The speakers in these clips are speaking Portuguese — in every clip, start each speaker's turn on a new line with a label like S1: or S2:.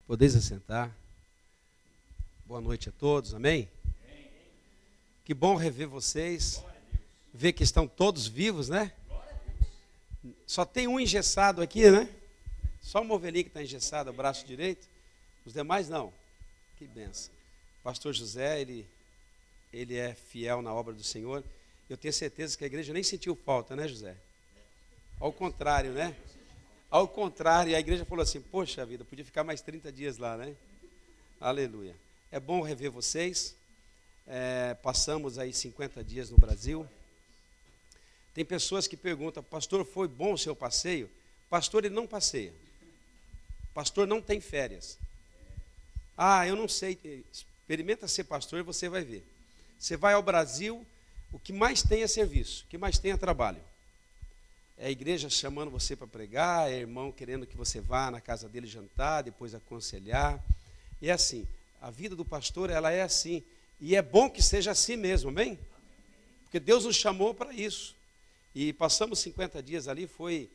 S1: Podeis assentar. Boa noite a todos, amém? Que bom rever vocês, ver que estão todos vivos, né? Só tem um engessado aqui, né? Só uma ovelhinha que está engessada, o braço direito. Os demais não. Que benção. Pastor José, ele é fiel na obra do Senhor. Eu tenho certeza que a igreja nem sentiu falta, né, José? Ao contrário, né? Ao contrário, a igreja falou assim, poxa vida, podia ficar mais 30 dias lá, né? Aleluia. É bom rever vocês. Passamos aí 50 dias no Brasil. Tem pessoas que perguntam, pastor, foi bom o seu passeio? Pastor, ele não passeia. Pastor não tem férias. Ah, eu não sei. Experimenta ser pastor e você vai ver. Você vai ao Brasil, o que mais tem é serviço, o que mais tem é trabalho. É a igreja chamando você para pregar, é irmão querendo que você vá na casa dele jantar, depois aconselhar. E é assim, a vida do pastor, ela é assim. E é bom que seja assim mesmo, amém? Porque Deus nos chamou para isso. E passamos 50 dias ali, foi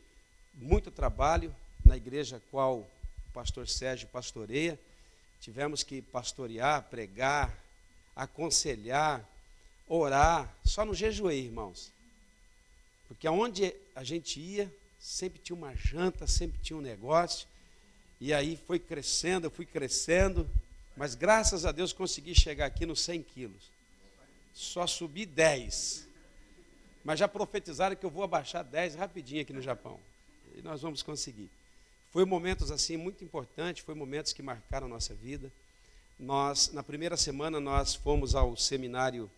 S1: muito trabalho na igreja a qual o pastor Sérgio pastoreia. Tivemos que pastorear, pregar, aconselhar, orar, só no jejuei, irmãos. Porque aonde a gente ia, sempre tinha uma janta, sempre tinha um negócio. E aí foi crescendo, eu fui crescendo. Mas graças a Deus consegui chegar aqui nos 100 quilos. Só subi 10. Mas já profetizaram que eu vou abaixar 10 rapidinho aqui no Japão. E nós vamos conseguir. Foi momentos assim muito importantes, foi momentos que marcaram a nossa vida. Na primeira semana, nós fomos ao seminário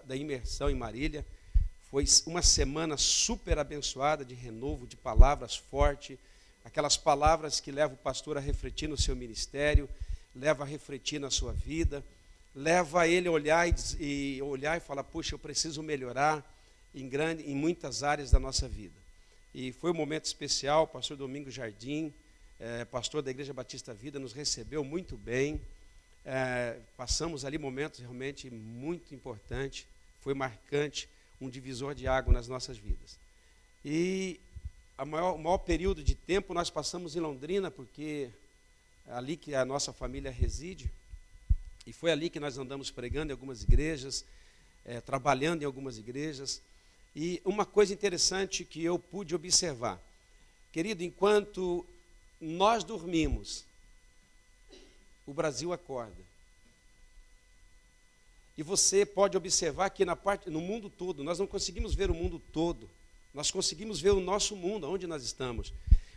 S1: da imersão em Marília. Foi uma semana super abençoada, de renovo, de palavras fortes, aquelas palavras que levam o pastor a refletir no seu ministério, leva a refletir na sua vida, leva ele a olhar e falar, puxa, eu preciso melhorar em muitas áreas da nossa vida. E foi um momento especial, o pastor Domingos Jardim, pastor da Igreja Batista Vida, nos recebeu muito bem. Passamos ali momentos realmente muito importantes, foi marcante, um divisor de água nas nossas vidas. E o maior período de tempo nós passamos em Londrina, porque é ali que a nossa família reside, e foi ali que nós andamos pregando em algumas igrejas, trabalhando em algumas igrejas. E uma coisa interessante que eu pude observar, querido, enquanto nós dormimos, o Brasil acorda. E você pode observar que no mundo todo, nós não conseguimos ver o mundo todo, nós conseguimos ver o nosso mundo, onde nós estamos.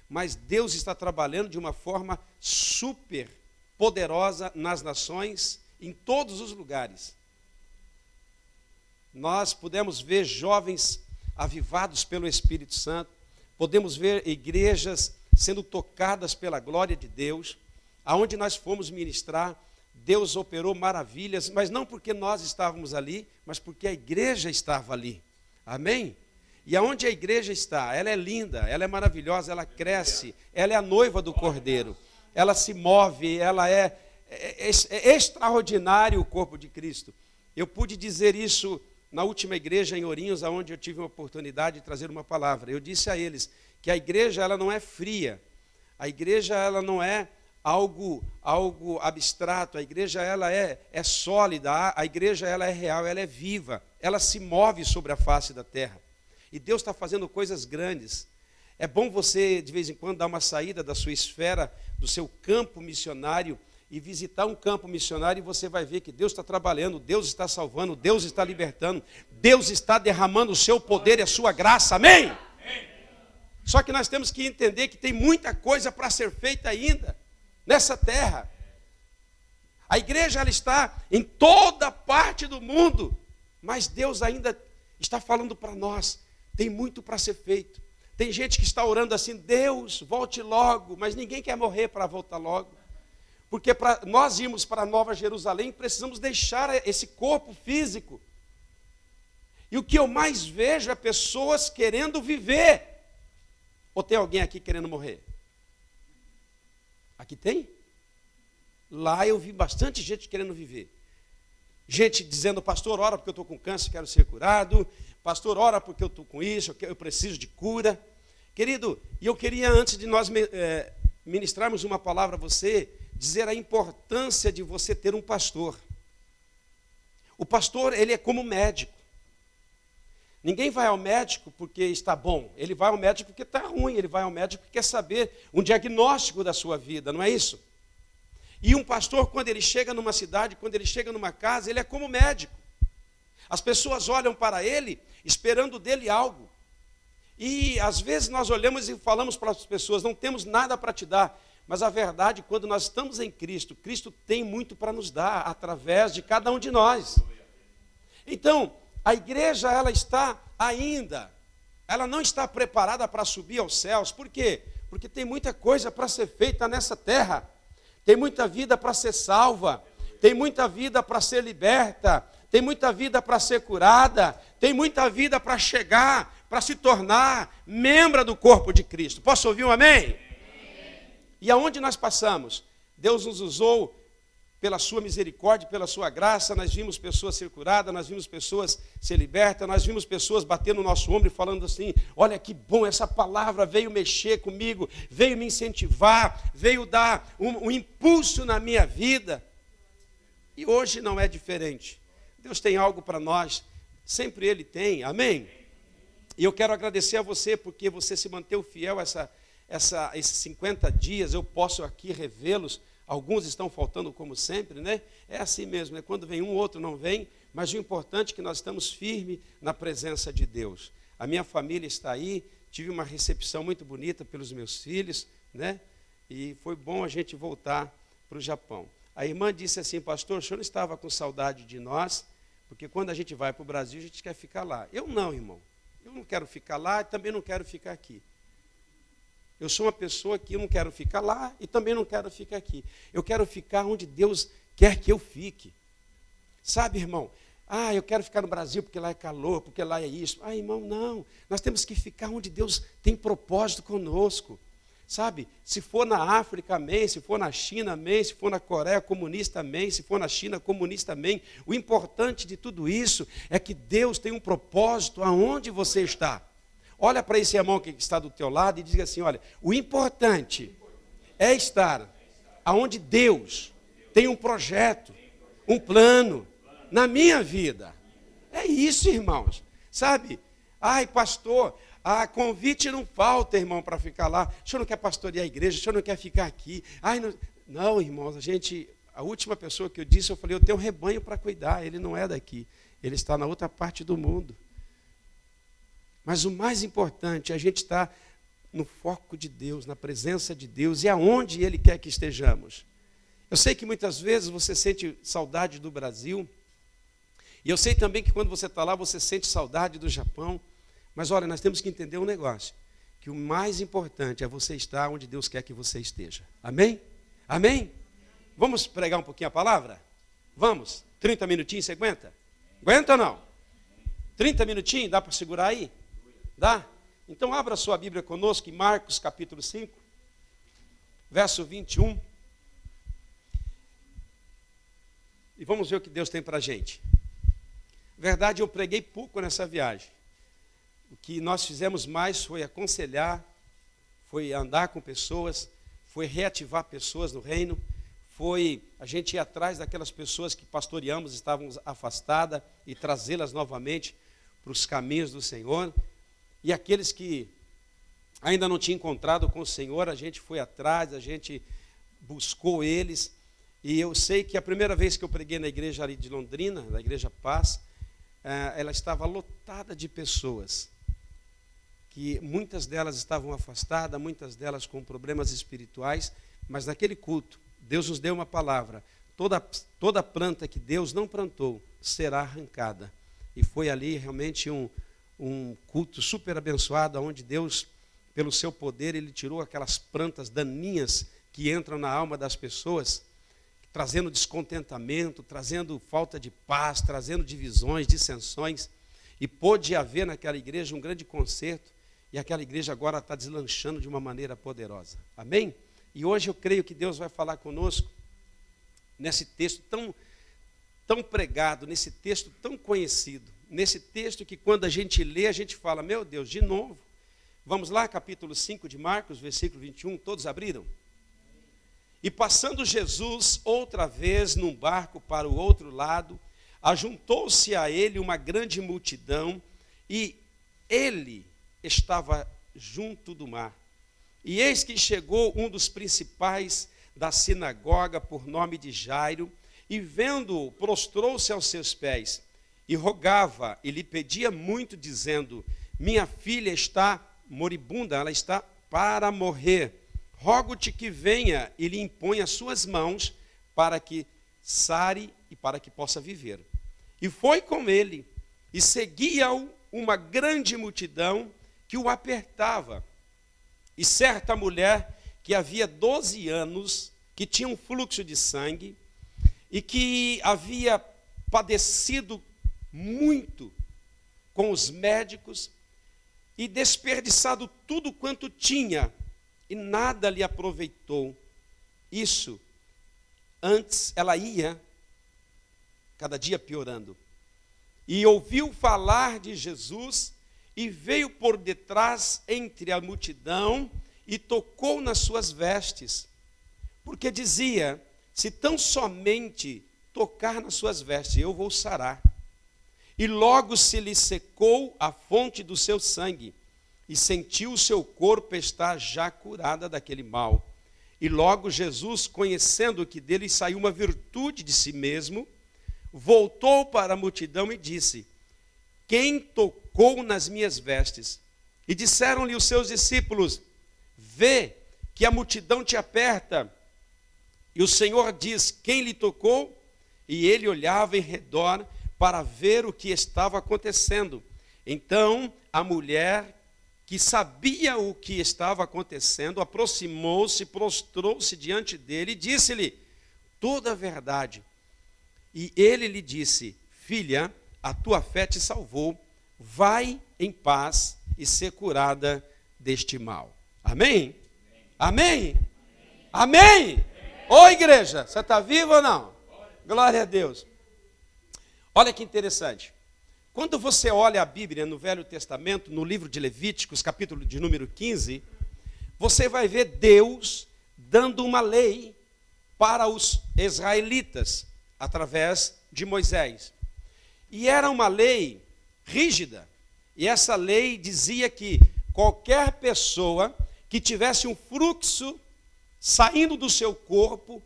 S1: Mas Deus está trabalhando de uma forma super poderosa nas nações, em todos os lugares. Nós podemos ver jovens avivados pelo Espírito Santo, podemos ver igrejas sendo tocadas pela glória de Deus. Aonde nós fomos ministrar, Deus operou maravilhas, mas não porque nós estávamos ali, mas porque a igreja estava ali. Amém? E aonde a igreja está, ela é linda, ela é maravilhosa, ela cresce, ela é a noiva do Cordeiro, ela se move, ela é extraordinário o corpo de Cristo. Eu pude dizer isso na última igreja em Ourinhos, onde eu tive a oportunidade de trazer uma palavra. Eu disse a eles que a igreja ela não é fria, a igreja ela não é algo abstrato, a igreja ela é sólida, a igreja ela é real, ela é viva, ela se move sobre a face da terra. E Deus está fazendo coisas grandes. É bom você, de vez em quando, dar uma saída da sua esfera, do seu campo missionário, e visitar um campo missionário, e você vai ver que Deus está trabalhando, Deus está salvando, Deus está libertando, Deus está derramando o seu poder e a sua graça, amém? Só que nós temos que entender que tem muita coisa para ser feita ainda, nessa terra. A igreja ela está em toda parte do mundo, mas Deus ainda está falando para nós, tem muito para ser feito. Tem gente que está orando assim, Deus, volte logo, mas ninguém quer morrer para voltar logo. Porque para nós irmos para a Nova Jerusalém, precisamos deixar esse corpo físico. E o que eu mais vejo é pessoas querendo viver. Ou tem alguém aqui querendo morrer? Aqui tem? Lá eu vi bastante gente querendo viver. Gente dizendo, pastor, ora porque eu estou com câncer, quero ser curado. Pastor, ora porque eu estou com isso, eu preciso de cura. Querido, e eu queria, antes de nós ministrarmos uma palavra a você, dizer a importância de você ter um pastor. O pastor, ele é como médico. Ninguém vai ao médico porque está bom, ele vai ao médico porque está ruim, ele vai ao médico porque quer saber um diagnóstico da sua vida, não é isso? E um pastor, quando ele chega numa cidade, quando ele chega numa casa, ele é como médico. As pessoas olham para ele, esperando dele algo. E às vezes nós olhamos e falamos para as pessoas, não temos nada para te dar. Mas a verdade, quando nós estamos em Cristo, Cristo tem muito para nos dar, através de cada um de nós. Então, a igreja, ela não está preparada para subir aos céus. Por quê? Porque tem muita coisa para ser feita nessa terra. Tem muita vida para ser salva. Tem muita vida para ser liberta. Tem muita vida para ser curada. Tem muita vida para chegar, para se tornar membro do corpo de Cristo. Posso ouvir um amém? E aonde nós passamos, Deus nos usou pela sua misericórdia, pela sua graça. Nós vimos pessoas ser curadas, nós vimos pessoas ser libertas, nós vimos pessoas batendo no nosso ombro e falando assim: olha que bom, essa palavra veio mexer comigo, veio me incentivar, veio dar um impulso na minha vida. E hoje não é diferente. Deus tem algo para nós, sempre Ele tem, amém? E eu quero agradecer a você, porque você se manteve fiel esses 50 dias, eu posso aqui revê-los. Alguns estão faltando como sempre, né? É assim mesmo, né? Quando vem um, outro não vem, mas o importante é que nós estamos firmes na presença de Deus. A minha família está aí, tive uma recepção muito bonita pelos meus filhos, né? E foi bom a gente voltar para o Japão. A irmã disse assim: pastor, o senhor não estava com saudade de nós? Porque quando a gente vai para o Brasil, a gente quer ficar lá. Eu não, irmão. Eu não quero ficar lá e também não quero ficar aqui. Eu sou uma pessoa que eu não quero ficar lá e também não quero ficar aqui. Eu quero ficar onde Deus quer que eu fique. Sabe, irmão? Eu quero ficar no Brasil porque lá é calor, porque lá é isso. Irmão, não. Nós temos que ficar onde Deus tem propósito conosco. Sabe? Se for na África, amém. Se for na China, amém. Se for na Coreia, comunista, amém. Se for na China, comunista, amém. O importante de tudo isso é que Deus tem um propósito aonde você está. Olha para esse irmão que está do teu lado e diga assim: olha, o importante é estar aonde Deus tem um projeto, um plano na minha vida. É isso, irmãos. Sabe? Pastor, convite não falta, irmão, para ficar lá. O senhor não quer pastorear a igreja, o senhor não quer ficar aqui. Não, irmãos, a última pessoa que eu disse, eu falei, eu tenho um rebanho para cuidar, ele não é daqui, ele está na outra parte do mundo. Mas o mais importante é a gente estar no foco de Deus, na presença de Deus e aonde Ele quer que estejamos. Eu sei que muitas vezes você sente saudade do Brasil, e eu sei também que quando você está lá, você sente saudade do Japão, mas olha, nós temos que entender um negócio, que o mais importante é você estar onde Deus quer que você esteja. Amém? Amém? Vamos pregar um pouquinho a palavra? Vamos? 30 minutinhos, você aguenta? Aguenta ou não? 30 minutinhos, dá para segurar aí? Dá? Então abra sua Bíblia conosco em Marcos capítulo 5, verso 21. E vamos ver o que Deus tem para a gente. Na verdade, eu preguei pouco nessa viagem. O que nós fizemos mais foi aconselhar, foi andar com pessoas, foi reativar pessoas no reino, foi a gente ir atrás daquelas pessoas que pastoreamos, estavam afastadas, e trazê-las novamente para os caminhos do Senhor. E aqueles que ainda não tinham encontrado com o Senhor, a gente foi atrás, a gente buscou eles. E eu sei que a primeira vez que eu preguei na igreja ali de Londrina, na Igreja Paz, ela estava lotada de pessoas, que muitas delas estavam afastadas, muitas delas com problemas espirituais, mas naquele culto, Deus nos deu uma palavra: toda planta que Deus não plantou será arrancada. E foi ali realmente um culto super abençoado, onde Deus, pelo seu poder, Ele tirou aquelas plantas daninhas que entram na alma das pessoas, trazendo descontentamento, trazendo falta de paz, trazendo divisões, dissensões. E pôde haver naquela igreja um grande concerto, e aquela igreja agora está deslanchando de uma maneira poderosa. Amém? E hoje eu creio que Deus vai falar conosco nesse texto tão pregado, nesse texto tão conhecido, nesse texto que quando a gente lê, a gente fala: meu Deus, de novo. Vamos lá, capítulo 5 de Marcos, versículo 21, todos abriram? E passando Jesus outra vez num barco para o outro lado, ajuntou-se a ele uma grande multidão, e ele estava junto do mar. E eis que chegou um dos principais da sinagoga, por nome de Jairo, e vendo-o, prostrou-se aos seus pés, e rogava, e lhe pedia muito, dizendo: minha filha está moribunda, ela está para morrer. Rogo-te que venha e lhe imponha as suas mãos, para que sare e para que possa viver. E foi com ele, e seguia-o uma grande multidão que o apertava. E certa mulher que havia 12 anos, que tinha um fluxo de sangue, e que havia padecido muito com os médicos, e desperdiçado tudo quanto tinha, e nada lhe aproveitou. Isso, antes ela ia cada dia piorando. E ouviu falar de Jesus, e veio por detrás entre a multidão, e tocou nas suas vestes, porque dizia: se tão somente tocar nas suas vestes, eu vou sarar. E logo se lhe secou a fonte do seu sangue, e sentiu o seu corpo estar já curada daquele mal. E logo Jesus, conhecendo que dele saiu uma virtude de si mesmo, voltou para a multidão e disse: quem tocou nas minhas vestes? E disseram-lhe os seus discípulos: vê que a multidão te aperta. E o Senhor diz: quem lhe tocou? E ele olhava em redor para ver o que estava acontecendo. Então a mulher, que sabia o que estava acontecendo, aproximou-se, prostrou-se diante dele e disse-lhe toda a verdade. E ele lhe disse: filha, a tua fé te salvou, vai em paz e ser curada deste mal. Amém? Amém? Amém? Amém? Ô igreja, você está viva ou não? Glória a Deus. Olha que interessante. Quando você olha a Bíblia no Velho Testamento, no livro de Levíticos, capítulo de número 15, você vai ver Deus dando uma lei para os israelitas, através de Moisés. E era uma lei rígida. E essa lei dizia que qualquer pessoa que tivesse um fluxo saindo do seu corpo,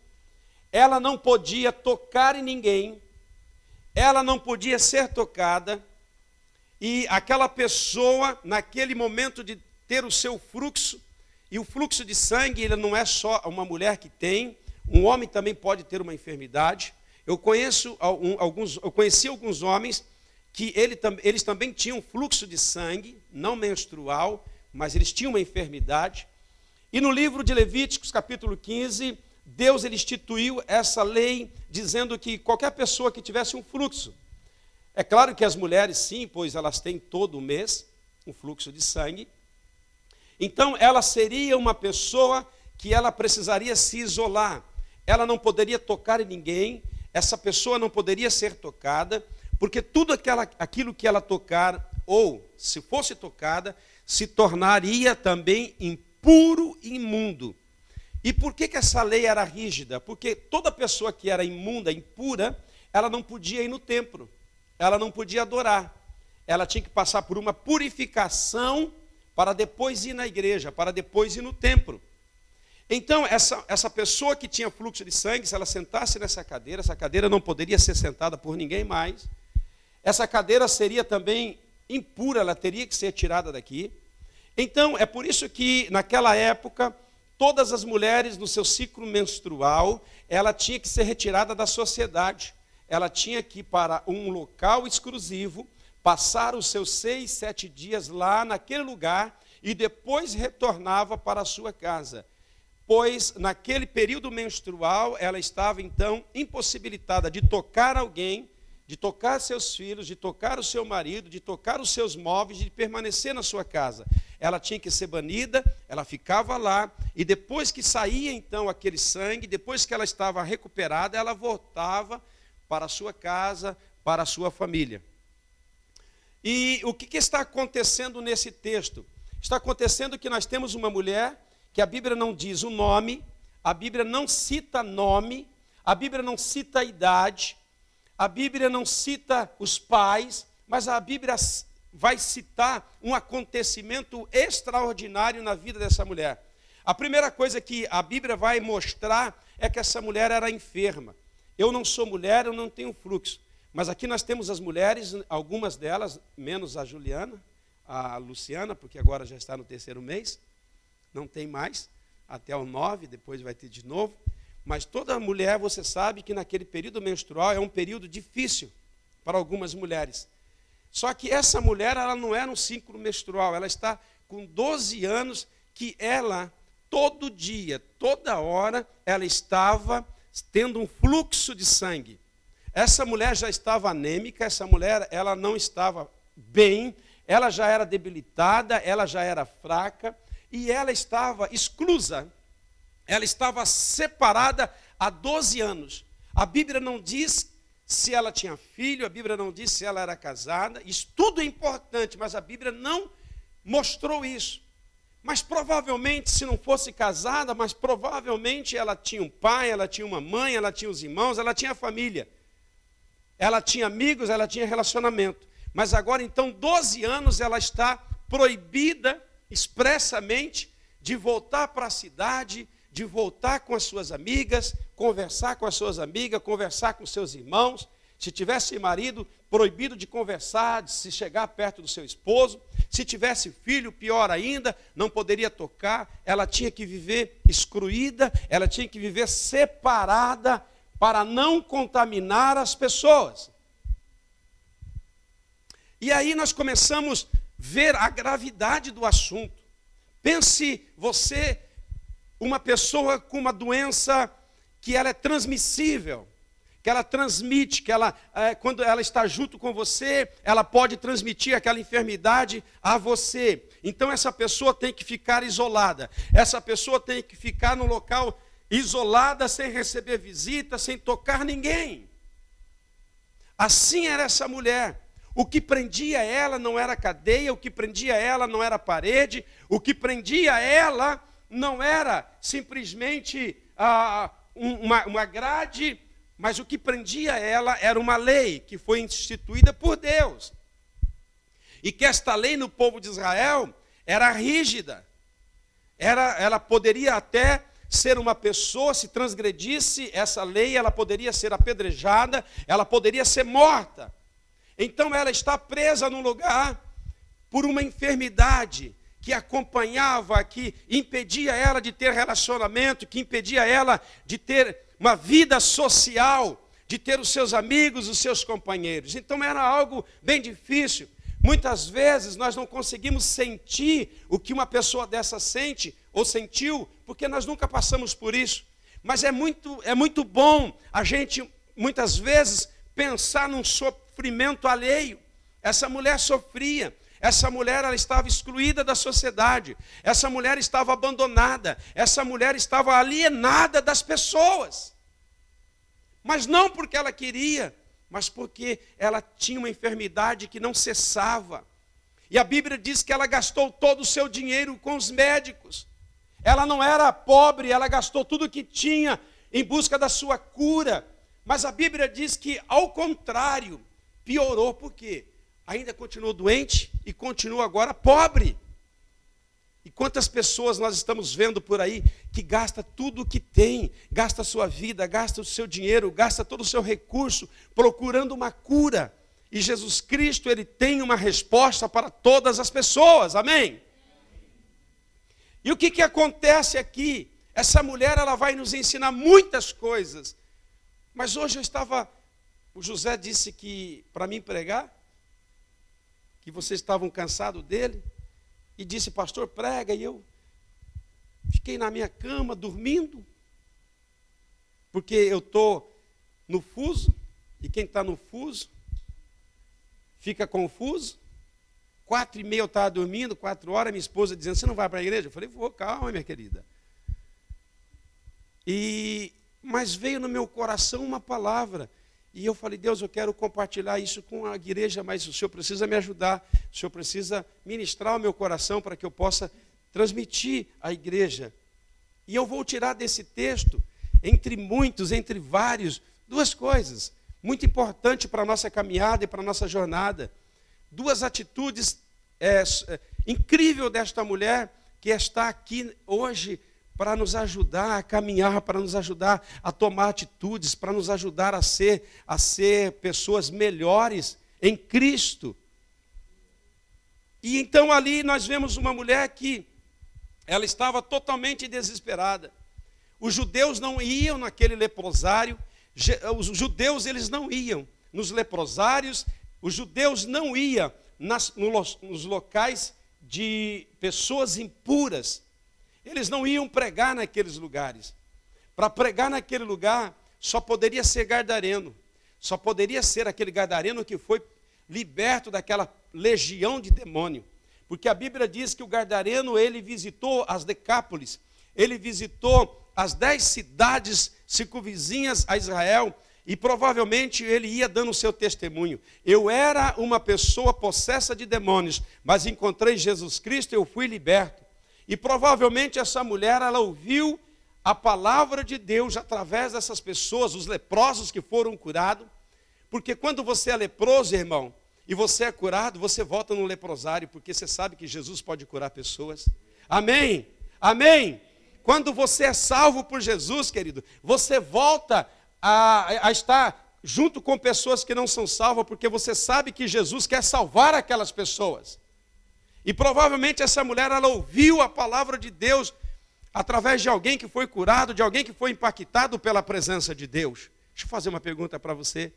S1: ela não podia tocar em ninguém, ela não podia ser tocada, e aquela pessoa, naquele momento de ter o seu fluxo, e o fluxo de sangue, ele não é só uma mulher que tem, um homem também pode ter uma enfermidade. Eu conheci alguns homens que eles também tinham fluxo de sangue, não menstrual, mas eles tinham uma enfermidade. E no livro de Levíticos, capítulo 15, Deus ele instituiu essa lei, dizendo que qualquer pessoa que tivesse um fluxo, é claro que as mulheres sim, pois elas têm todo mês um fluxo de sangue, então ela seria uma pessoa que ela precisaria se isolar, ela não poderia tocar em ninguém, essa pessoa não poderia ser tocada, porque tudo aquilo que ela tocar, ou se fosse tocada, se tornaria também impuro e imundo. E por que essa lei era rígida? Porque toda pessoa que era imunda, impura, ela não podia ir no templo, ela não podia adorar, ela tinha que passar por uma purificação para depois ir na igreja, para depois ir no templo. Então, essa pessoa que tinha fluxo de sangue, se ela sentasse nessa cadeira, essa cadeira não poderia ser sentada por ninguém mais, essa cadeira seria também impura, ela teria que ser tirada daqui. Então, é por isso que, naquela época, todas as mulheres no seu ciclo menstrual, ela tinha que ser retirada da sociedade. Ela tinha que ir para um local exclusivo, passar os seus 6, 7 dias lá naquele lugar e depois retornava para a sua casa. Pois naquele período menstrual, ela estava então impossibilitada de tocar alguém, de tocar seus filhos, de tocar o seu marido, de tocar os seus móveis, de permanecer na sua casa. Ela tinha que ser banida, ela ficava lá, e depois que saía então aquele sangue, depois que ela estava recuperada, ela voltava para a sua casa, para a sua família. E o que está acontecendo nesse texto? Está acontecendo que nós temos uma mulher, que a Bíblia não diz o nome, a Bíblia não cita nome, a Bíblia não cita idade, a Bíblia não cita os pais, mas a Bíblia vai citar um acontecimento extraordinário na vida dessa mulher. A primeira coisa que a Bíblia vai mostrar é que essa mulher era enferma. Eu não sou mulher, eu não tenho fluxo. Mas aqui nós temos as mulheres, algumas delas, menos a Juliana, a Luciana, porque agora já está no 3º mês, não tem mais, até o 9, depois vai ter de novo. Mas toda mulher, você sabe que naquele período menstrual é um período difícil para algumas mulheres. Só que essa mulher, ela não era um ciclo menstrual, ela está com 12 anos que ela, todo dia, toda hora, ela estava tendo um fluxo de sangue. Essa mulher já estava anêmica, essa mulher ela não estava bem, ela já era debilitada, ela já era fraca, e ela estava exclusa, ela estava separada há 12 anos. A Bíblia não diz se ela tinha filho, a Bíblia não diz se ela era casada, isso tudo é importante, mas a Bíblia não mostrou isso. Mas provavelmente, se não fosse casada, mas provavelmente ela tinha um pai, ela tinha uma mãe, ela tinha os irmãos, ela tinha família. Ela tinha amigos, ela tinha relacionamento. Mas agora, então, 12 anos, ela está proibida expressamente de voltar para a cidade, de voltar com as suas amigas, conversar com as suas amigas, conversar com seus irmãos. Se tivesse marido, proibido de conversar, de se chegar perto do seu esposo. Se tivesse filho, pior ainda, não poderia tocar. Ela tinha que viver excluída, ela tinha que viver separada para não contaminar as pessoas. E aí nós começamos a ver a gravidade do assunto. Pense você, uma pessoa com uma doença que ela é transmissível, que ela transmite, que ela, quando ela está junto com você, ela pode transmitir aquela enfermidade a você. Então essa pessoa tem que ficar isolada, essa pessoa tem que ficar no local isolada, sem receber visita, sem tocar ninguém. Assim era essa mulher. O que prendia ela não era cadeia, o que prendia ela não era parede, o que prendia ela não era simplesmente uma grade, mas o que prendia ela era uma lei que foi instituída por Deus. E que esta lei no povo de Israel era rígida. Ela poderia até ser uma pessoa, se transgredisse essa lei, ela poderia ser apedrejada, ela poderia ser morta. Então ela está presa num lugar por uma enfermidade que acompanhava, que impedia ela de ter relacionamento, que impedia ela de ter uma vida social, de ter os seus amigos, os seus companheiros. Então era algo bem difícil. Muitas vezes nós não conseguimos sentir o que uma pessoa dessa sente ou sentiu, porque nós nunca passamos por isso. Mas é muito bom a gente, muitas vezes, pensar num sofrimento alheio. Essa mulher sofria. Essa mulher ela estava excluída da sociedade. Essa mulher estava abandonada. Essa mulher estava alienada das pessoas. Mas não porque ela queria, mas porque ela tinha uma enfermidade que não cessava. E a Bíblia diz que ela gastou todo o seu dinheiro com os médicos. Ela não era pobre, ela gastou tudo o que tinha em busca da sua cura. Mas a Bíblia diz que, ao contrário, piorou. Por quê? Ainda continuou doente e continua agora pobre. E quantas pessoas nós estamos vendo por aí que gasta tudo o que tem, gasta a sua vida, gasta o seu dinheiro, gasta todo o seu recurso procurando uma cura. E Jesus Cristo, ele tem uma resposta para todas as pessoas. Amém? E o que acontece aqui? Essa mulher ela vai nos ensinar muitas coisas. Mas hoje o José disse que para mim pregar, que vocês estavam cansados dele, e disse, pastor, prega, e eu fiquei na minha cama dormindo, porque eu estou no fuso, e quem está no fuso fica confuso. 4h30 eu estava dormindo, 4 horas, minha esposa dizendo, você não vai para a igreja? Eu falei, vou, calma, minha querida. Mas veio no meu coração uma palavra, e eu falei, Deus, eu quero compartilhar isso com a igreja, mas o Senhor precisa me ajudar, o Senhor precisa ministrar o meu coração para que eu possa transmitir à igreja. E eu vou tirar desse texto, entre muitos, entre vários, duas coisas muito importantes para a nossa caminhada e para a nossa jornada. Duas atitudes incríveis desta mulher que está aqui hoje para nos ajudar a caminhar, para nos ajudar a tomar atitudes, para nos ajudar a ser pessoas melhores em Cristo. E então ali nós vemos uma mulher que ela estava totalmente desesperada. Os judeus não iam naquele leprosário, os judeus eles não iam nos leprosários, os judeus não iam nos locais de pessoas impuras. Eles não iam pregar naqueles lugares. Para pregar naquele lugar, só poderia ser gadareno. Só poderia ser aquele gadareno que foi liberto daquela legião de demônio. Porque a Bíblia diz que o gadareno, ele visitou as Decápolis, ele visitou as 10 cidades circunvizinhas a Israel, e provavelmente ele ia dando o seu testemunho. Eu era uma pessoa possessa de demônios, mas encontrei Jesus Cristo e eu fui liberto. E provavelmente essa mulher, ela ouviu a palavra de Deus através dessas pessoas, os leprosos que foram curados. Porque quando você é leproso, irmão, e você é curado, você volta no leprosário, porque você sabe que Jesus pode curar pessoas. Amém? Amém? Quando você é salvo por Jesus, querido, você volta a estar junto com pessoas que não são salvas, porque você sabe que Jesus quer salvar aquelas pessoas. E provavelmente essa mulher, ela ouviu a palavra de Deus através de alguém que foi curado, de alguém que foi impactado pela presença de Deus. Deixa eu fazer uma pergunta para você.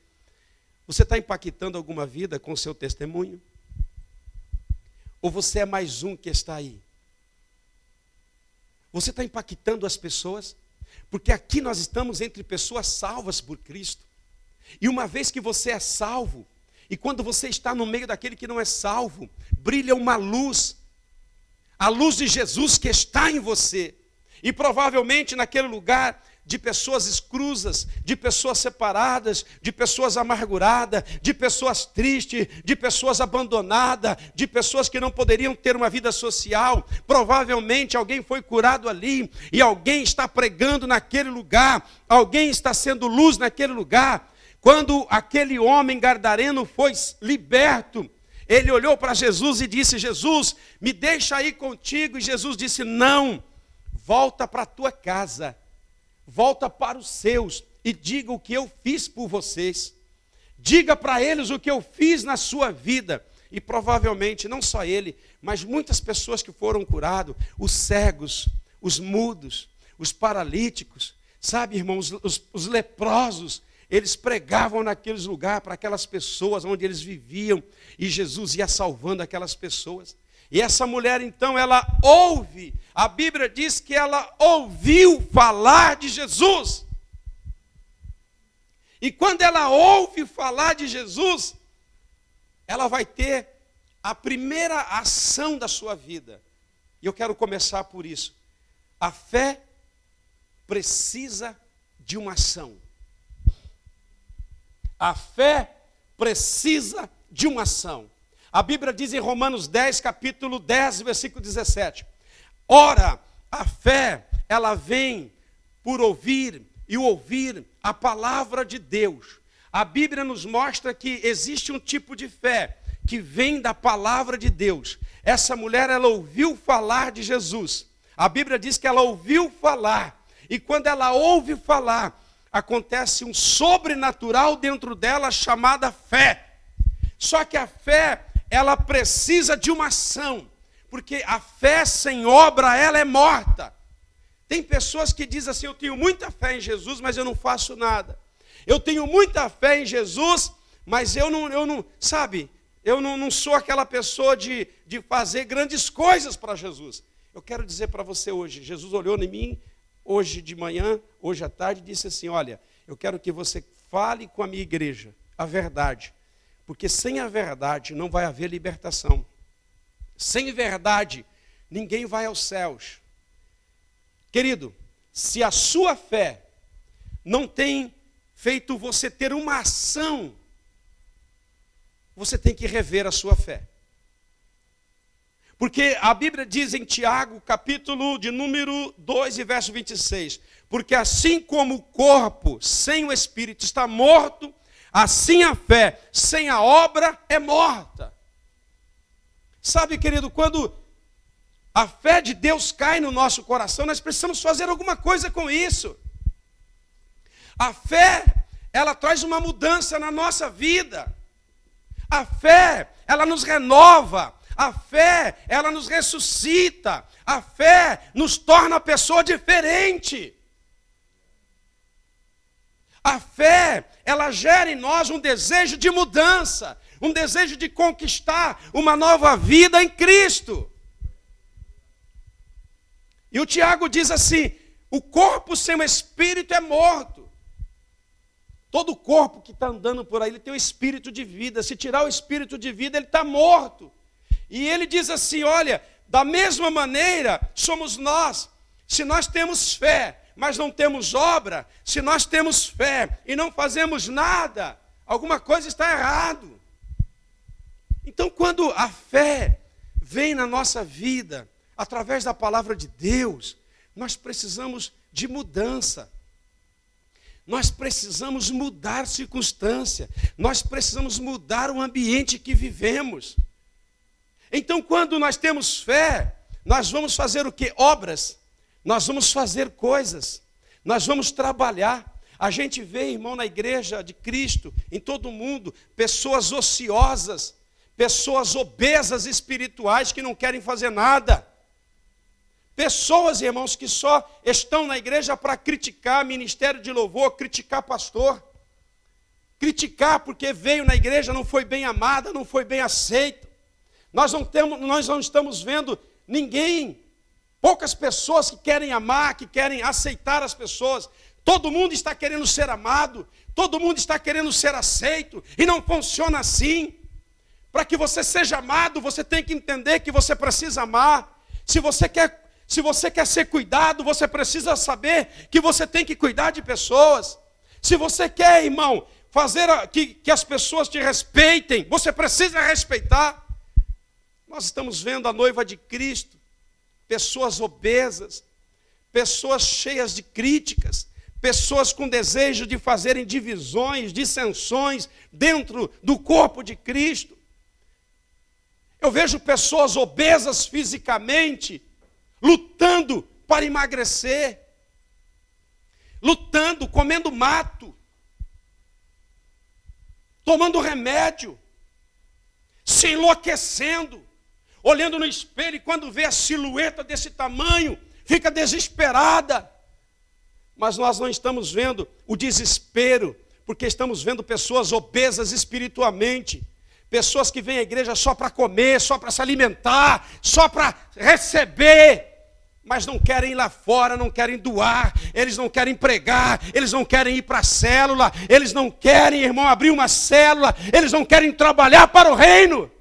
S1: Você está impactando alguma vida com o seu testemunho? Ou você é mais um que está aí? Você está impactando as pessoas? Porque aqui nós estamos entre pessoas salvas por Cristo. E uma vez que você é salvo, e quando você está no meio daquele que não é salvo, brilha uma luz, a luz de Jesus que está em você. E provavelmente naquele lugar de pessoas escrusas, de pessoas separadas, de pessoas amarguradas, de pessoas tristes, de pessoas abandonadas, de pessoas que não poderiam ter uma vida social. Provavelmente alguém foi curado ali e alguém está pregando naquele lugar, alguém está sendo luz naquele lugar. Quando aquele homem gadareno foi liberto, ele olhou para Jesus e disse: Jesus, me deixa ir contigo. E Jesus disse: não, volta para a tua casa. Volta para os seus e diga o que eu fiz por vocês. Diga para eles o que eu fiz na sua vida. E provavelmente, não só ele, mas muitas pessoas que foram curadas, os cegos, os mudos, os paralíticos, sabe, irmãos, os leprosos, eles pregavam naqueles lugares para aquelas pessoas onde eles viviam, e Jesus ia salvando aquelas pessoas. E essa mulher, então, ela ouve, a Bíblia diz que ela ouviu falar de Jesus. E quando ela ouve falar de Jesus, ela vai ter a primeira ação da sua vida. E eu quero começar por isso. A fé precisa de uma ação. A fé precisa de uma ação. A Bíblia diz em Romanos 10, capítulo 10, versículo 17. Ora, a fé, ela vem por ouvir e ouvir a palavra de Deus. A Bíblia nos mostra que existe um tipo de fé que vem da palavra de Deus. Essa mulher, ela ouviu falar de Jesus. A Bíblia diz que ela ouviu falar. E quando ela ouve falar, acontece um sobrenatural dentro dela chamada fé. Só que a fé, ela precisa de uma ação, porque a fé sem obra, ela é morta. Tem pessoas que dizem assim: eu tenho muita fé em Jesus, mas eu não faço nada. Eu tenho muita fé em Jesus, mas eu não sou aquela pessoa de fazer grandes coisas para Jesus. Eu quero dizer para você hoje, Jesus olhou em mim, hoje de manhã, hoje à tarde, e disse assim: olha, eu quero que você fale com a minha igreja a verdade. Porque sem a verdade não vai haver libertação. Sem verdade, ninguém vai aos céus. Querido, se a sua fé não tem feito você ter uma ação, você tem que rever a sua fé. Porque a Bíblia diz em Tiago, capítulo de número 2 e verso 26, porque assim como o corpo sem o espírito está morto, assim a fé sem a obra é morta. Sabe, querido, quando a fé de Deus cai no nosso coração, nós precisamos fazer alguma coisa com isso. A fé, ela traz uma mudança na nossa vida. A fé, ela nos renova. A fé, ela nos ressuscita. A fé nos torna pessoa diferente. A fé, ela gera em nós um desejo de mudança, um desejo de conquistar uma nova vida em Cristo. E o Tiago diz assim, o corpo sem o espírito é morto. Todo corpo que está andando por aí, ele tem um espírito de vida. Se tirar o espírito de vida, ele está morto. E ele diz assim, olha, da mesma maneira somos nós. Se nós temos fé, mas não temos obra, se nós temos fé e não fazemos nada, alguma coisa está errado. Então, quando a fé vem na nossa vida, através da palavra de Deus, nós precisamos de mudança. Nós precisamos mudar a circunstância. Nós precisamos mudar o ambiente que vivemos. Então, quando nós temos fé, nós vamos fazer o quê? Obras. Nós vamos fazer coisas. Nós vamos trabalhar. A gente vê, irmão, na igreja de Cristo, em todo o mundo, pessoas ociosas, pessoas obesas espirituais que não querem fazer nada. Pessoas, irmãos, que só estão na igreja para criticar ministério de louvor, criticar pastor. Criticar porque veio na igreja, não foi bem amada, não foi bem aceito. Nós não estamos vendo ninguém, poucas pessoas que querem amar, que querem aceitar as pessoas. Todo mundo está querendo ser amado, todo mundo está querendo ser aceito, e não funciona assim. Para que você seja amado, você tem que entender que você precisa amar. Se você quer ser cuidado, você precisa saber que você tem que cuidar de pessoas. Se você quer, irmão, fazer que as pessoas te respeitem, você precisa respeitar. Nós estamos vendo a noiva de Cristo, pessoas obesas, pessoas cheias de críticas, pessoas com desejo de fazerem divisões, dissensões dentro do corpo de Cristo. Eu vejo pessoas obesas fisicamente, lutando para emagrecer, lutando, comendo mato, tomando remédio, se enlouquecendo, olhando no espelho e quando vê a silhueta desse tamanho, fica desesperada. Mas nós não estamos vendo o desespero, porque estamos vendo pessoas obesas espiritualmente, pessoas que vêm à igreja só para comer, só para se alimentar, só para receber, mas não querem ir lá fora, não querem doar, eles não querem pregar, eles não querem ir para a célula, eles não querem, irmão, abrir uma célula, eles não querem trabalhar para o reino.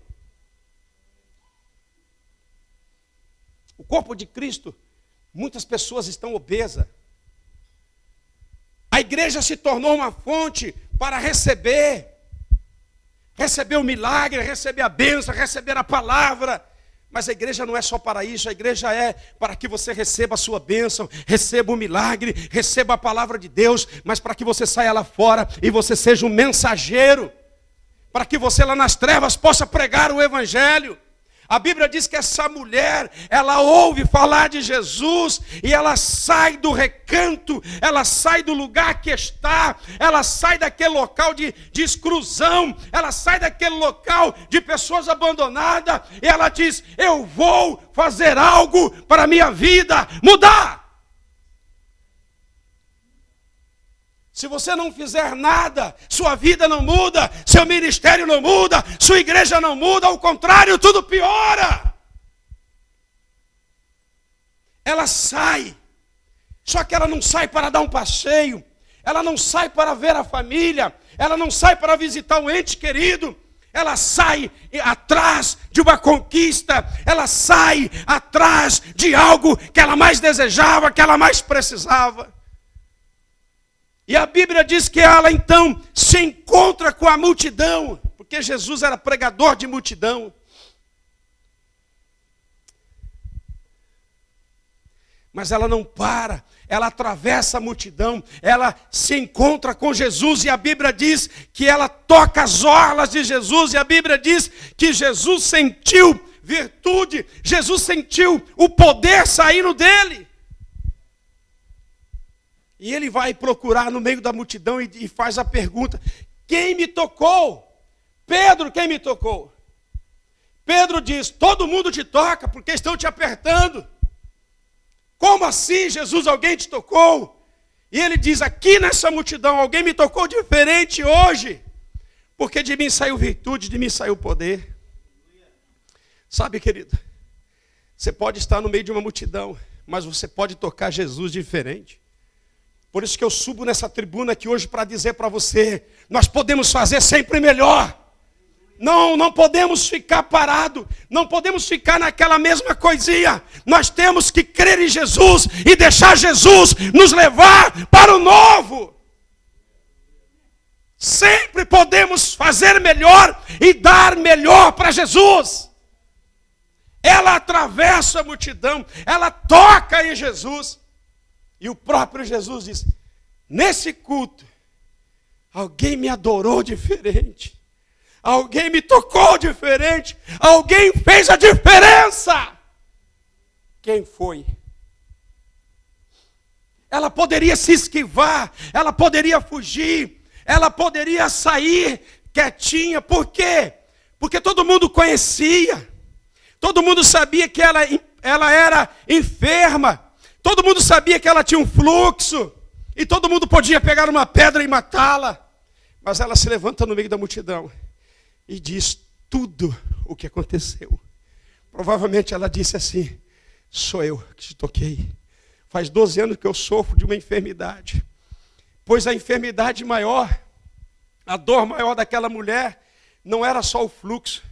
S1: O corpo de Cristo, muitas pessoas estão obesas. A igreja se tornou uma fonte para receber o milagre, receber a bênção, receber a palavra. Mas a igreja não é só para isso, a igreja é para que você receba a sua bênção, receba o milagre, receba a palavra de Deus, mas para que você saia lá fora e você seja um mensageiro, para que você lá nas trevas possa pregar o evangelho. A Bíblia diz que essa mulher, ela ouve falar de Jesus e ela sai do recanto, ela sai do lugar que está, ela sai daquele local de exclusão, ela sai daquele local de pessoas abandonadas e ela diz, eu vou fazer algo para a minha vida mudar. Se você não fizer nada, sua vida não muda, seu ministério não muda, sua igreja não muda, ao contrário, tudo piora. Ela sai, só que ela não sai para dar um passeio, ela não sai para ver a família, ela não sai para visitar um ente querido, ela sai atrás de uma conquista, ela sai atrás de algo que ela mais desejava, que ela mais precisava. E a Bíblia diz que ela então se encontra com a multidão, porque Jesus era pregador de multidão. Mas ela não para, ela atravessa a multidão, ela se encontra com Jesus e a Bíblia diz que ela toca as orlas de Jesus e a Bíblia diz que Jesus sentiu virtude, Jesus sentiu o poder saindo dele. E ele vai procurar no meio da multidão e faz a pergunta: quem me tocou? Pedro, quem me tocou? Pedro diz: todo mundo te toca porque estão te apertando. Como assim, Jesus, alguém te tocou? E ele diz: aqui nessa multidão, alguém me tocou diferente hoje, porque de mim saiu virtude, de mim saiu poder. Sabe, querido, você pode estar no meio de uma multidão, mas você pode tocar Jesus diferente. Por isso que eu subo nessa tribuna aqui hoje para dizer para você, nós podemos fazer sempre melhor. Não podemos ficar parado, não podemos ficar naquela mesma coisinha. Nós temos que crer em Jesus e deixar Jesus nos levar para o novo. Sempre podemos fazer melhor e dar melhor para Jesus. Ela atravessa a multidão, ela toca em Jesus. E o próprio Jesus diz: nesse culto, alguém me adorou diferente. Alguém me tocou diferente. Alguém fez a diferença. Quem foi? Ela poderia se esquivar. Ela poderia fugir. Ela poderia sair quietinha. Por quê? Porque todo mundo conhecia. Todo mundo sabia que ela era enferma. Todo mundo sabia que ela tinha um fluxo. E todo mundo podia pegar uma pedra e matá-la. Mas ela se levanta no meio da multidão e diz tudo o que aconteceu. Provavelmente ela disse assim: sou eu que te toquei. Faz 12 anos que eu sofro de uma enfermidade. Pois a enfermidade maior, a dor maior daquela mulher, não era só o fluxo.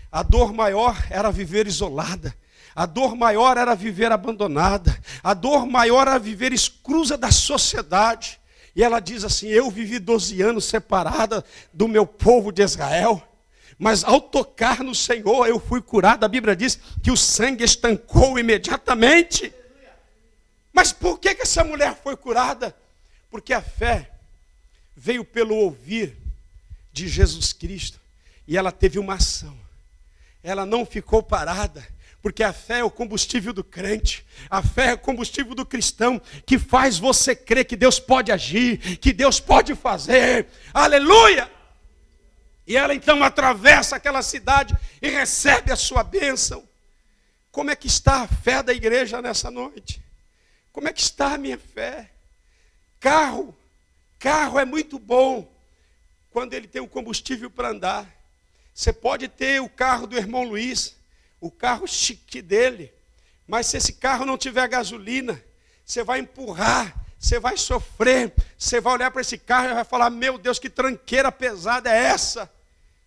S1: A dor maior era viver isolada. A dor maior era viver abandonada. A dor maior era viver exclusa da sociedade. E ela diz assim: eu vivi 12 anos separada do meu povo de Israel. Mas ao tocar no Senhor, eu fui curado. A Bíblia diz que o sangue estancou imediatamente. Mas por que essa mulher foi curada? Porque a fé veio pelo ouvir de Jesus Cristo. E ela teve uma ação. Ela não ficou parada. Porque a fé é o combustível do crente. A fé é o combustível do cristão. Que faz você crer que Deus pode agir. Que Deus pode fazer. Aleluia! E ela então atravessa aquela cidade e recebe a sua bênção. Como é que está a fé da igreja nessa noite? Como é que está a minha fé? Carro é muito bom quando ele tem o combustível para andar. Você pode ter o carro do irmão Luiz, o carro chique dele, mas se esse carro não tiver gasolina, você vai empurrar, você vai sofrer, você vai olhar para esse carro e vai falar: meu Deus, que tranqueira pesada é essa?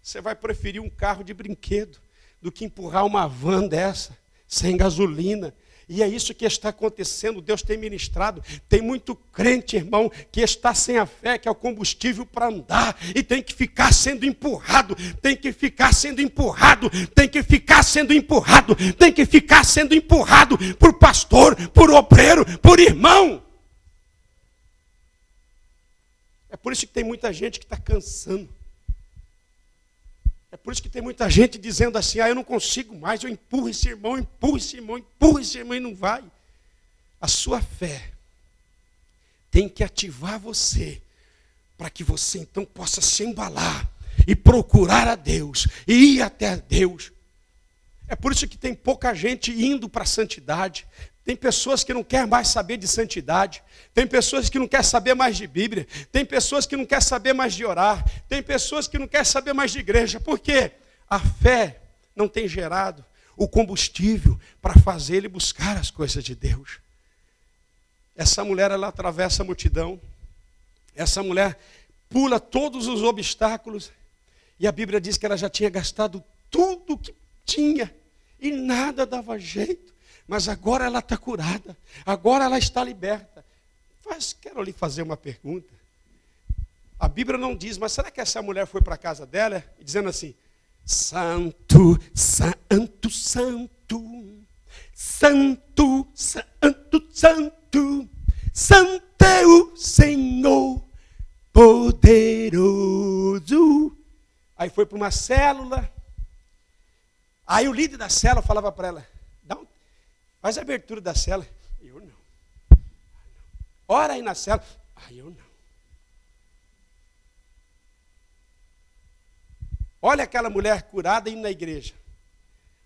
S1: Você vai preferir um carro de brinquedo do que empurrar uma van dessa, sem gasolina. E é isso que está acontecendo. Deus tem ministrado. Tem muito crente, irmão, que está sem a fé, que é o combustível para andar. E tem que ficar sendo empurrado. Tem que ficar sendo empurrado. Tem que ficar sendo empurrado. Tem que ficar sendo empurrado por pastor, por obreiro, por irmão. É por isso que tem muita gente que está cansando. É por isso que tem muita gente dizendo assim: eu não consigo mais, eu empurro esse irmão e não vai. A sua fé tem que ativar você, para que você então possa se embalar e procurar a Deus, e ir até Deus. É por isso que tem pouca gente indo para a santidade. Tem pessoas que não querem mais saber de santidade. Tem pessoas que não querem saber mais de Bíblia. Tem pessoas que não querem saber mais de orar. Tem pessoas que não querem saber mais de igreja. Por quê? A fé não tem gerado o combustível para fazer ele buscar as coisas de Deus. Essa mulher, ela atravessa a multidão. Essa mulher pula todos os obstáculos. E a Bíblia diz que ela já tinha gastado tudo que tinha. E nada dava jeito. Mas agora ela está curada. Agora ela está liberta. Quero lhe fazer uma pergunta. A Bíblia não diz, mas será que essa mulher foi para a casa dela dizendo assim: Santo, Santo, Santo, Santo, santo, santo, santo é o Senhor poderoso. Aí foi para uma célula. Aí o líder da célula falava para ela, faz a abertura da célula. Eu não. Ora aí na célula. Eu não. Olha aquela mulher curada indo na igreja.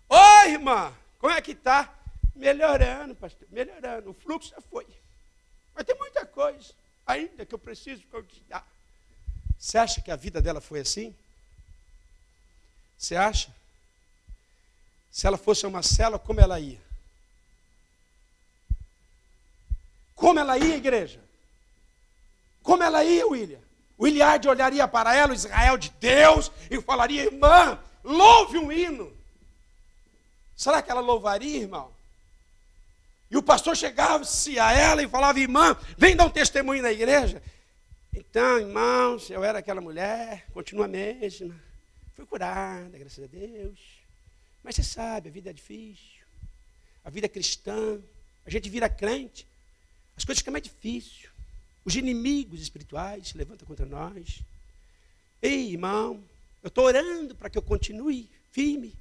S1: Oi, irmã, como é que está? Melhorando, pastor, melhorando. O fluxo já foi. Mas tem muita coisa ainda que eu preciso conquistar. Você acha que a vida dela foi assim? Você acha? Se ela fosse uma célula, como ela ia? Como ela ia, igreja? Como ela ia, William? O Iliade olharia para ela, o Israel de Deus, e falaria, irmã, louve um hino. Será que ela louvaria, irmão? E o pastor chegava-se a ela e falava, irmã, vem dar um testemunho na igreja. Então, irmãos, eu era aquela mulher, continua a mesma. Fui curada, graças a Deus. Mas você sabe, a vida é difícil. A vida é cristã. A gente vira crente. As coisas ficam mais difíceis. Os inimigos espirituais se levantam contra nós. Ei, irmão, eu estou orando para que eu continue firme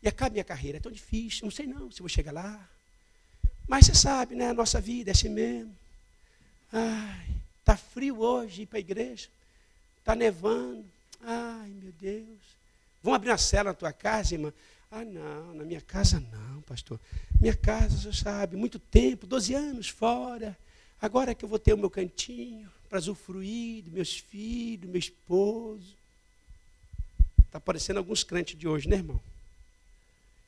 S1: e acabe minha carreira. É tão difícil, não sei não se vou chegar lá. Mas você sabe, né? A nossa vida é assim mesmo. Ai, está frio hoje ir para a igreja. Está nevando. Ai, meu Deus. Vamos abrir uma célula na tua casa, irmã? Não, na minha casa não, pastor. Minha casa, você sabe, muito tempo, 12 anos fora. Agora que eu vou ter o meu cantinho para usufruir dos meus filhos, meu esposo. Está parecendo alguns crentes de hoje, né, irmão?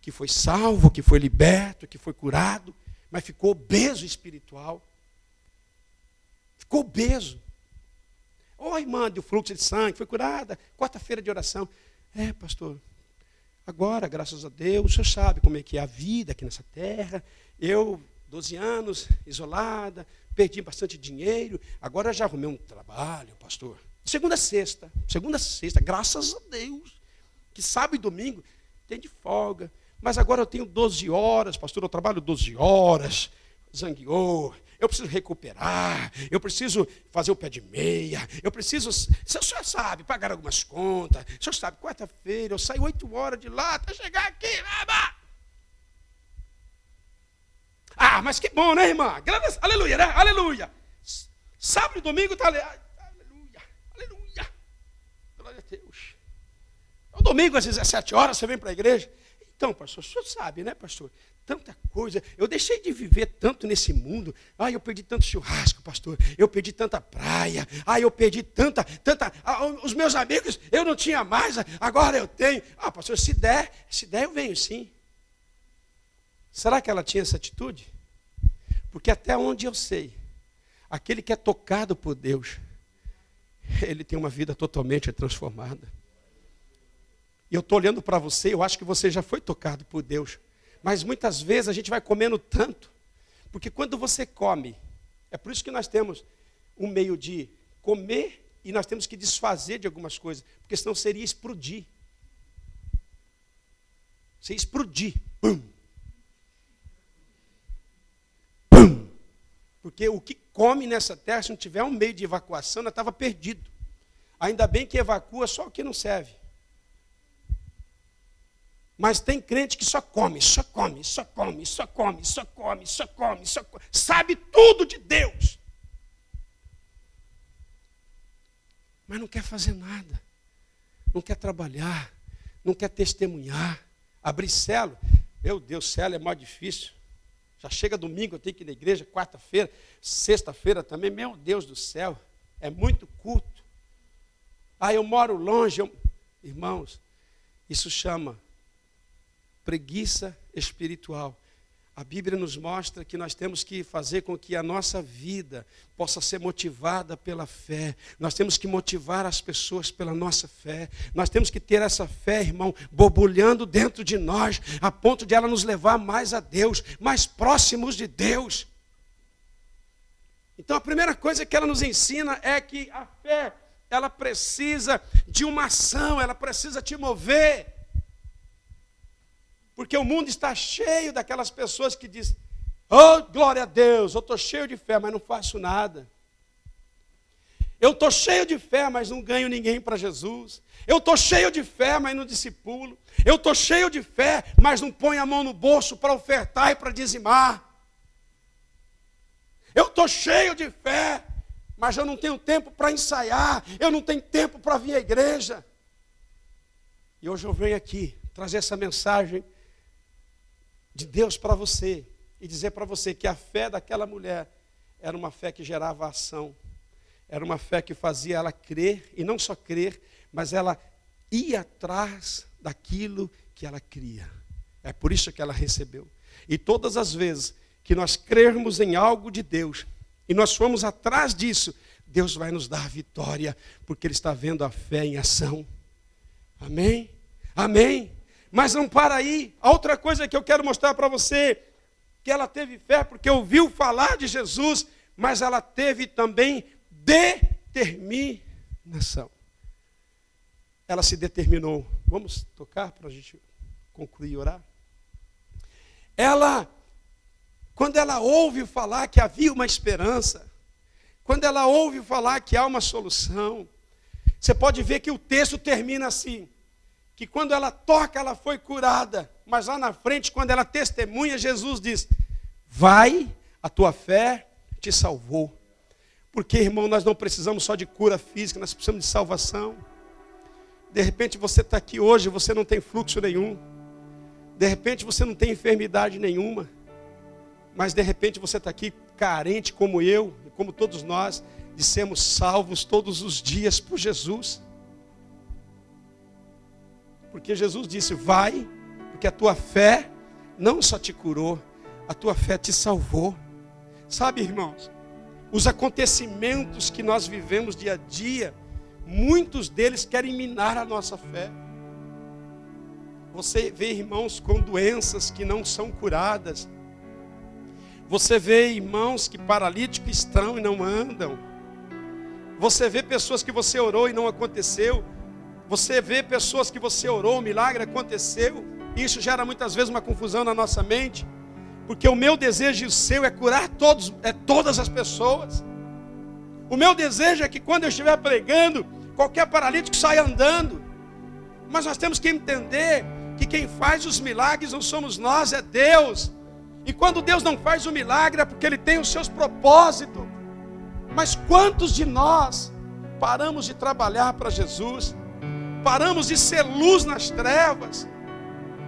S1: Que foi salvo, que foi liberto, que foi curado, mas ficou obeso espiritual. Ficou obeso. Irmã, do fluxo de sangue, foi curada, quarta-feira de oração. Pastor, agora, graças a Deus, o senhor sabe como é que é a vida aqui nessa terra. Eu, 12 anos, isolada, perdi bastante dinheiro, agora já arrumei um trabalho, pastor. Segunda a sexta, graças a Deus, que sábado e domingo tem de folga. Mas agora eu tenho 12 horas, pastor, eu trabalho 12 horas, zangueou. Eu preciso recuperar, eu preciso fazer o pé de meia, eu preciso, o senhor sabe, pagar algumas contas. O senhor sabe, quarta-feira eu saio 8 horas de lá até chegar aqui. Mas que bom, né, irmã? Aleluia, né? Aleluia. Sábado e domingo está ali. Aleluia, aleluia. Glória a Deus. Então, domingo às 17 horas você vem para a igreja. Então, pastor, o senhor sabe, né, pastor? Tanta coisa, eu deixei de viver tanto nesse mundo. Eu perdi tanto churrasco, pastor. Eu perdi tanta praia. Eu perdi tanta. Os meus amigos, eu não tinha mais, agora eu tenho. Pastor, se der eu venho sim. Será que ela tinha essa atitude? Porque até onde eu sei, aquele que é tocado por Deus, ele tem uma vida totalmente transformada. E eu estou olhando para você, eu acho que você já foi tocado por Deus. Mas muitas vezes a gente vai comendo tanto, porque quando você come, é por isso que nós temos um meio de comer e nós temos que desfazer de algumas coisas, porque senão seria explodir. Você explodir. Pum. Pum. Porque o que come nessa terra, se não tiver um meio de evacuação, nós estava perdido. Ainda bem que evacua só o que não serve. Mas tem crente que só come. Sabe tudo de Deus. Mas não quer fazer nada. Não quer trabalhar. Não quer testemunhar. Abrir célula. Meu Deus, célula é mais difícil. Já chega domingo, eu tenho que ir na igreja. Quarta-feira, sexta-feira também. Meu Deus do céu. É muito culto. Eu moro longe. Irmãos, isso chama preguiça espiritual. A Bíblia nos mostra que nós temos que fazer com que a nossa vida possa ser motivada pela fé. Nós temos que motivar as pessoas pela nossa fé. Nós temos que ter essa fé, irmão, borbulhando dentro de nós, a ponto de ela nos levar mais a Deus, mais próximos de Deus. Então a primeira coisa que ela nos ensina é que a fé, ela precisa de uma ação, ela precisa te mover. Porque o mundo está cheio daquelas pessoas que dizem, oh, glória a Deus, eu estou cheio de fé, mas não faço nada. Eu estou cheio de fé, mas não ganho ninguém para Jesus. Eu estou cheio de fé, mas não discipulo. Eu estou cheio de fé, mas não ponho a mão no bolso para ofertar e para dizimar. Eu estou cheio de fé, mas eu não tenho tempo para ensaiar. Eu não tenho tempo para vir à igreja. E hoje eu venho aqui trazer essa mensagem de Deus para você. E dizer para você que a fé daquela mulher era uma fé que gerava ação. Era uma fé que fazia ela crer, e não só crer, mas ela ia atrás daquilo que ela cria. É por isso que ela recebeu. E todas as vezes que nós crermos em algo de Deus, e nós formos atrás disso, Deus vai nos dar vitória, porque Ele está vendo a fé em ação. Amém? Amém? Mas não para aí. A outra coisa que eu quero mostrar para você, que ela teve fé porque ouviu falar de Jesus, mas ela teve também determinação. Ela se determinou. Vamos tocar para a gente concluir e orar? Quando ela ouve falar que havia uma esperança, quando ela ouve falar que há uma solução, você pode ver que o texto termina assim, que quando ela toca, ela foi curada, mas lá na frente, quando ela testemunha, Jesus diz, vai, a tua fé te salvou. Porque, irmão, nós não precisamos só de cura física, nós precisamos de salvação. De repente você está aqui hoje, você não tem fluxo nenhum. De repente você não tem enfermidade nenhuma. Mas de repente você está aqui carente como eu, e como todos nós, de sermos salvos todos os dias por Jesus. Porque Jesus disse, vai, porque a tua fé não só te curou, a tua fé te salvou. Sabe, irmãos, os acontecimentos que nós vivemos dia a dia, muitos deles querem minar a nossa fé. Você vê irmãos com doenças que não são curadas. Você vê irmãos que paralíticos estão e não andam. Você vê pessoas que você orou e não aconteceu. Você vê pessoas que você orou, o milagre aconteceu. Isso gera muitas vezes uma confusão na nossa mente. Porque o meu desejo e o seu é curar todas as pessoas. O meu desejo é que quando eu estiver pregando, qualquer paralítico saia andando. Mas nós temos que entender que quem faz os milagres não somos nós, é Deus. E quando Deus não faz o milagre é porque Ele tem os seus propósitos. Mas quantos de nós paramos de trabalhar para Jesus? Paramos de ser luz nas trevas?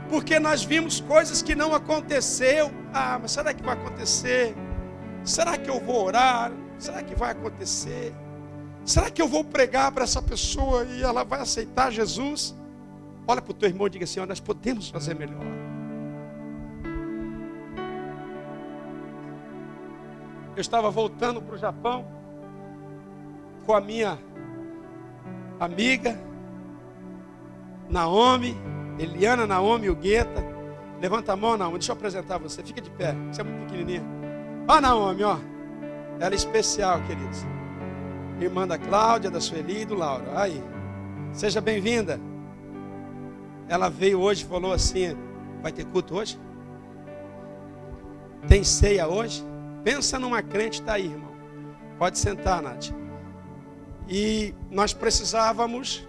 S1: Porque nós vimos coisas que não aconteceu. Ah, mas será que vai acontecer? Será que eu vou orar? Será que vai acontecer? Será que eu vou pregar para essa pessoa e ela vai aceitar Jesus? Olha para o teu irmão e diga assim, nós podemos fazer melhor. Eu estava voltando para o Japão com a minha amiga Naomi, Eliana, Naomi, Hugueta. Levanta a mão, Naomi, deixa eu apresentar você. Fica de pé, você é muito pequenininha. Ó, Naomi, ó. Ela é especial, queridos. Irmã da Cláudia, da Sueli e do Laura. Aí, seja bem-vinda. Ela veio hoje e falou assim, vai ter culto hoje? Tem ceia hoje? Pensa numa crente, está aí, irmão. Pode sentar, Nath. E nós precisávamos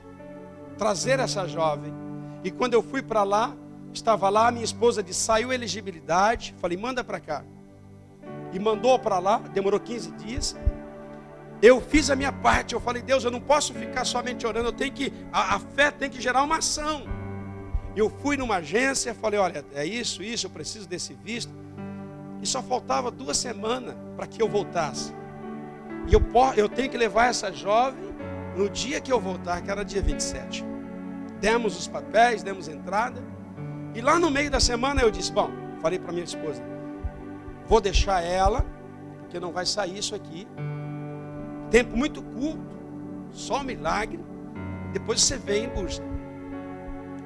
S1: trazer essa jovem. E quando eu fui para lá, estava lá, minha esposa disse, saiu elegibilidade. Falei, manda para cá. E mandou para lá, demorou 15 dias. Eu fiz a minha parte, eu falei, Deus, eu não posso ficar somente orando, eu tenho que, a fé tem que gerar uma ação. Eu fui numa agência, falei, olha, é isso, eu preciso desse visto. E só faltava 2 semanas para que eu voltasse. E eu tenho que levar essa jovem no dia que eu voltar, que era dia 27. Demos os papéis, demos entrada. E lá no meio da semana eu disse, bom, falei para minha esposa, vou deixar ela, porque não vai sair isso aqui. Tempo muito curto, só um milagre. Depois você vem e busca.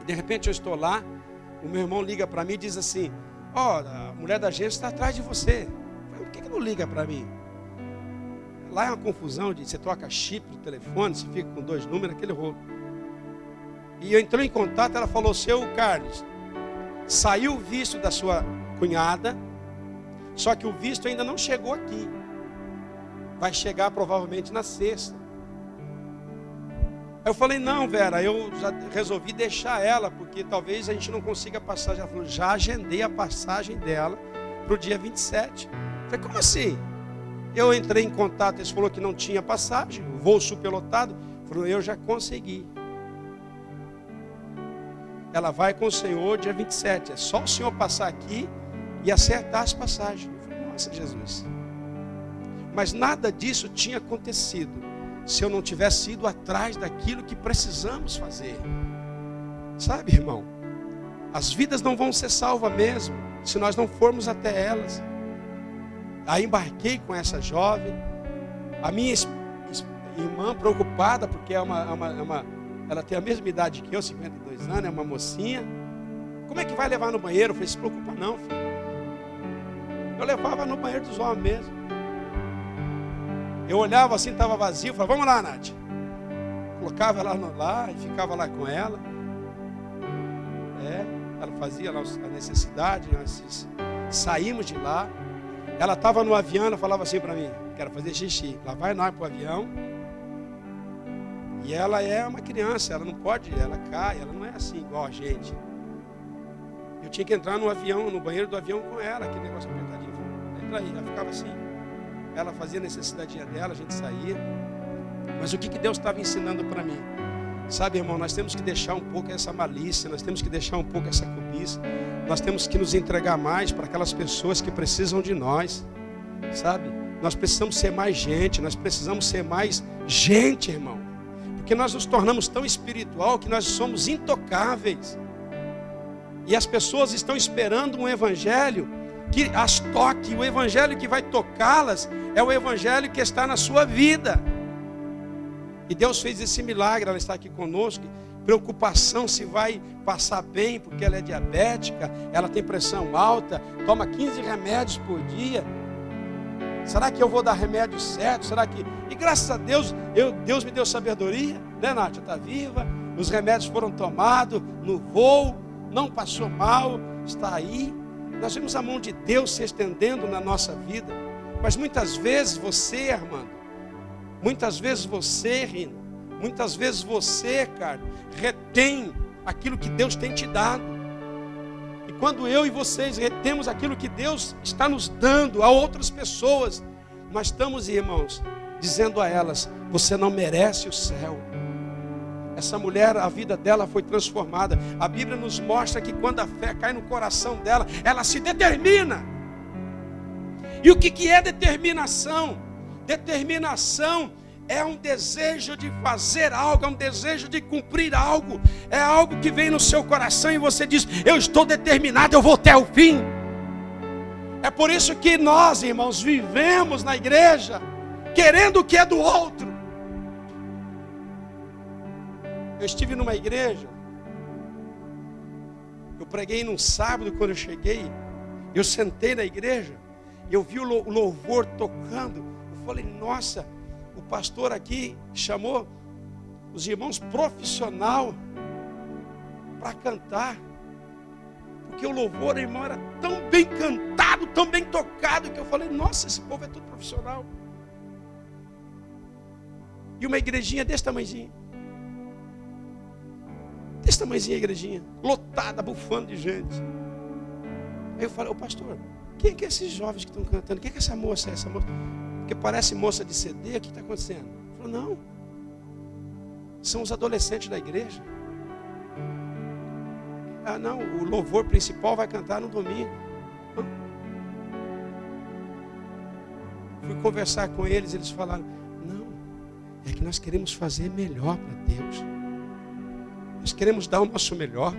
S1: E de repente eu estou lá, o meu irmão liga para mim e diz assim, ó, a mulher da agência está atrás de você. Eu falei, por que não liga para mim? Lá é uma confusão de você troca chip do telefone, você fica com 2 números, aquele rolo. E eu entrei em contato, ela falou, seu Carlos, Saiu o visto da sua cunhada, só que o visto ainda não chegou aqui. Vai chegar provavelmente na sexta. Aí eu falei, não, Vera, eu já resolvi deixar ela, porque talvez a gente não consiga passar. Ela falou, já agendei a passagem dela para o dia 27. Eu falei, como assim? Eu entrei em contato, eles falaram que não tinha passagem, o voo superlotado. Falou, eu já consegui. Ela vai com o Senhor dia 27. É só o Senhor passar aqui e acertar as passagens. Eu falei, nossa, Jesus. Mas nada disso tinha acontecido se eu não tivesse ido atrás daquilo que precisamos fazer. Sabe, irmão? As vidas não vão ser salvas mesmo se nós não formos até elas. Aí embarquei com essa jovem. A minha irmã preocupada, porque ela tem a mesma idade que eu, 52 anos, é uma mocinha. Como é que vai levar no banheiro? Eu falei, se preocupa não, filho. Eu levava no banheiro dos homens mesmo. Eu olhava assim, estava vazio, falava, vamos lá, Nath. Colocava ela lá e ficava lá com ela. Ela fazia lá a necessidade, nós saímos de lá. Ela estava no avião, ela falava assim para mim, quero fazer xixi. Lá vai nós para o avião. E ela é uma criança, ela não pode, ela cai, ela não é assim igual a gente. Eu tinha que entrar no avião, no banheiro do avião com ela, aquele negócio apertadinho. Entra aí, ela ficava assim. Ela fazia a necessidade dela, a gente saía. Mas o que Deus estava ensinando para mim? Sabe, irmão, nós temos que deixar um pouco essa malícia, nós temos que deixar um pouco essa cobiça. Nós temos que nos entregar mais para aquelas pessoas que precisam de nós. Sabe? Nós precisamos ser mais gente, nós precisamos ser mais gente, irmão. Porque nós nos tornamos tão espiritual que nós somos intocáveis. E as pessoas estão esperando um evangelho que as toque. O evangelho que vai tocá-las é o evangelho que está na sua vida. E Deus fez esse milagre, ela está aqui conosco. Preocupação se vai passar bem, porque ela é diabética, ela tem pressão alta, toma 15 remédios por dia. Será que eu vou dar remédio certo? Será que... E graças a Deus, Deus me deu sabedoria, né, Nath? Está viva, os remédios foram tomados no voo, não passou mal, está aí. Nós vemos a mão de Deus se estendendo na nossa vida. Mas muitas vezes você, Armando, muitas vezes você, Rina, muitas vezes você, Carlos, retém aquilo que Deus tem te dado. E quando eu e vocês retemos aquilo que Deus está nos dando a outras pessoas, nós estamos, irmãos, dizendo a elas, você não merece o céu. Essa mulher, a vida dela foi transformada. A Bíblia nos mostra que quando a fé cai no coração dela, ela se determina. E o que é determinação? Determinação é um desejo de fazer algo, é um desejo de cumprir algo. É algo que vem no seu coração e você diz, eu estou determinado, eu vou até o fim. É por isso que nós, irmãos, vivemos na igreja querendo o que é do outro. Eu estive numa igreja, eu preguei num sábado quando eu cheguei, eu sentei na igreja, eu vi o louvor tocando, eu falei, nossa, o pastor aqui chamou os irmãos profissional para cantar, porque o louvor, irmão, era tão bem cantado, tão bem tocado, que eu falei, nossa, esse povo é tudo profissional. E uma igrejinha desse tamanhozinho. Desse tamanhozinho a igrejinha, lotada, bufando de gente. Aí eu falei, ô pastor, quem é que é esses jovens que estão cantando? Quem é que é essa moça? Essa moça? Porque parece moça de CD, o que está acontecendo? Ele falou, não, são os adolescentes da igreja. Ah não, o louvor principal vai cantar no domingo. Não. Fui conversar com eles, eles falaram, não, é que nós queremos fazer melhor para Deus. Nós queremos dar o nosso melhor.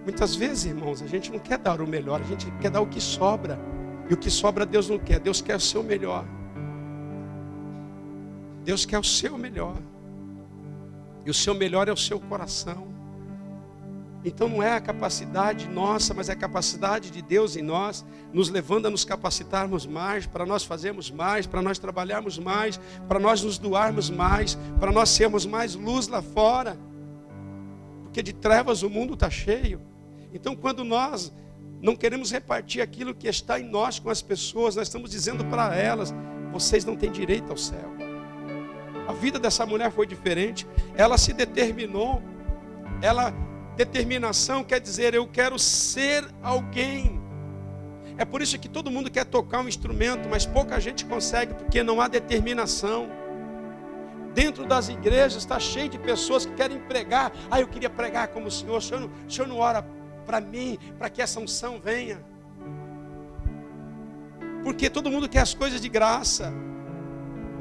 S1: Muitas vezes, irmãos, a gente não quer dar o melhor, a gente quer dar o que sobra. E o que sobra Deus não quer, Deus quer o seu melhor. Deus quer o seu melhor. E o seu melhor é o seu coração. Então não é a capacidade nossa, mas é a capacidade de Deus em nós, nos levando a nos capacitarmos mais, para nós fazermos mais, para nós trabalharmos mais, para nós nos doarmos mais, para nós sermos mais luz lá fora. Porque de trevas o mundo está cheio. Então, quando nós não queremos repartir aquilo que está em nós com as pessoas, nós estamos dizendo para elas: vocês não têm direito ao céu. A vida dessa mulher foi diferente. Ela se determinou. Determinação quer dizer: eu quero ser alguém. É por isso que todo mundo quer tocar um instrumento, mas pouca gente consegue, porque não há determinação. Dentro das igrejas está cheio de pessoas que querem pregar. Eu queria pregar como o senhor não ora para mim, para que essa unção venha. Porque todo mundo quer as coisas de graça.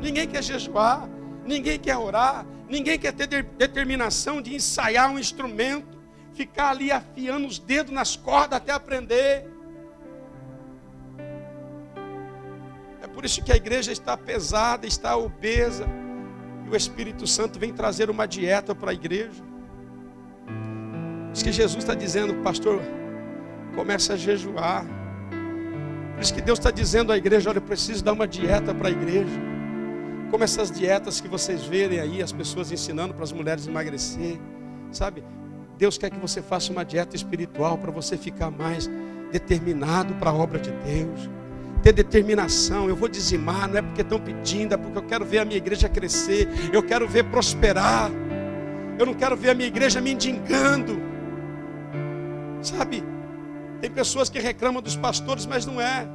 S1: Ninguém quer jejuar, ninguém quer orar, ninguém quer ter determinação de ensaiar um instrumento, ficar ali afiando os dedos nas cordas até aprender. É por isso que a igreja está pesada, está obesa, e o Espírito Santo vem trazer uma dieta para a igreja. Diz que Jesus está dizendo: pastor, começa a jejuar. Por isso que Deus está dizendo à igreja: olha, eu preciso dar uma dieta para a igreja. Como essas dietas que vocês verem aí, as pessoas ensinando para as mulheres emagrecer, sabe? Deus quer que você faça uma dieta espiritual para você ficar mais determinado para a obra de Deus. Ter determinação. Eu vou dizimar, não é porque estão pedindo, é porque eu quero ver a minha igreja crescer, eu quero ver prosperar. Eu não quero ver a minha igreja mendigando, sabe? Tem pessoas que reclamam dos pastores, mas não é.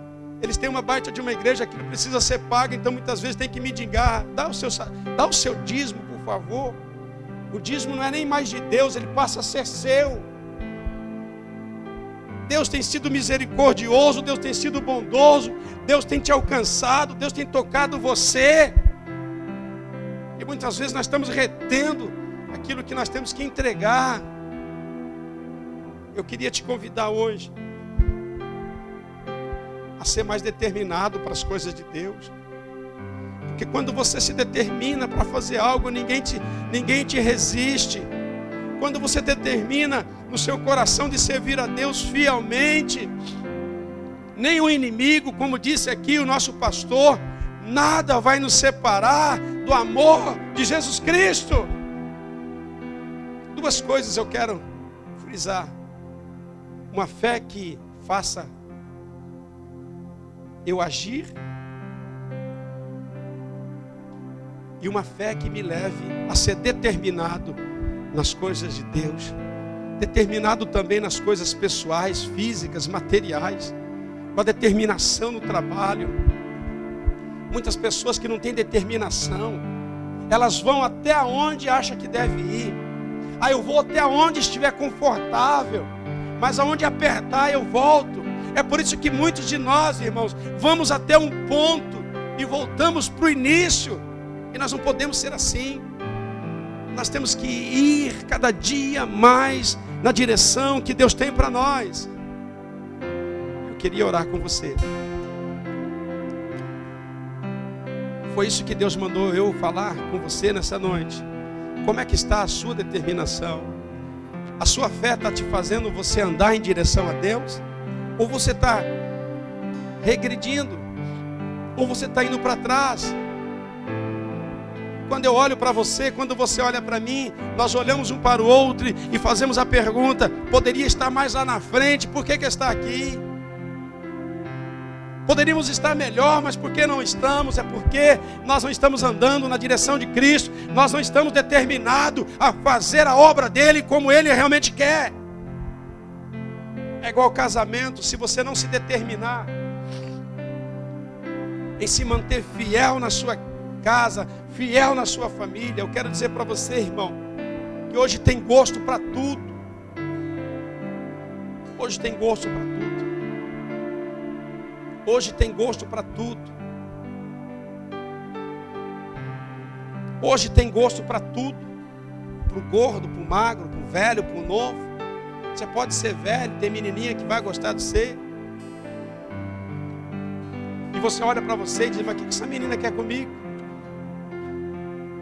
S1: Eles têm uma baita de uma igreja que não precisa ser paga, então muitas vezes tem que mendigar. Dá o seu dízimo, por favor. O dízimo não é nem mais de Deus, ele passa a ser seu. Deus tem sido misericordioso, Deus tem sido bondoso, Deus tem te alcançado, Deus tem tocado você. E muitas vezes nós estamos retendo aquilo que nós temos que entregar. Eu queria te convidar hoje a ser mais determinado para as coisas de Deus. Porque quando você se determina para fazer algo, ninguém te resiste. Quando você determina no seu coração de servir a Deus fielmente, nem o inimigo, como disse aqui o nosso pastor, nada vai nos separar do amor de Jesus Cristo. Duas coisas eu quero frisar: uma fé que faça eu agir, e uma fé que me leve a ser determinado nas coisas de Deus, determinado também nas coisas pessoais, físicas, materiais, uma determinação no trabalho. Muitas pessoas que não têm determinação, elas vão até onde acham que deve ir. Eu vou até onde estiver confortável, mas aonde apertar eu volto. É por isso que muitos de nós, irmãos, vamos até um ponto e voltamos para o início. E nós não podemos ser assim. Nós temos que ir cada dia mais na direção que Deus tem para nós. Eu queria orar com você. Foi isso que Deus mandou eu falar com você nessa noite. Como é que está a sua determinação? A sua fé está te fazendo você andar em direção a Deus? Ou você está regredindo? Ou você está indo para trás? Quando eu olho para você, quando você olha para mim, nós olhamos um para o outro e fazemos a pergunta: poderia estar mais lá na frente, por que está aqui? Poderíamos estar melhor, mas por que não estamos? É porque nós não estamos andando na direção de Cristo, nós não estamos determinados a fazer a obra dele como ele realmente quer. É igual ao casamento: se você não se determinar em se manter fiel na sua casa, fiel na sua família, eu quero dizer para você, irmão, que hoje tem gosto para tudo. Hoje tem gosto para tudo. Hoje tem gosto para tudo. Hoje tem gosto para tudo. Para o gordo, para o magro, para o velho, para o novo. Você pode ser velho, tem menininha que vai gostar de você. E você olha para você e diz: mas o que essa menina quer comigo?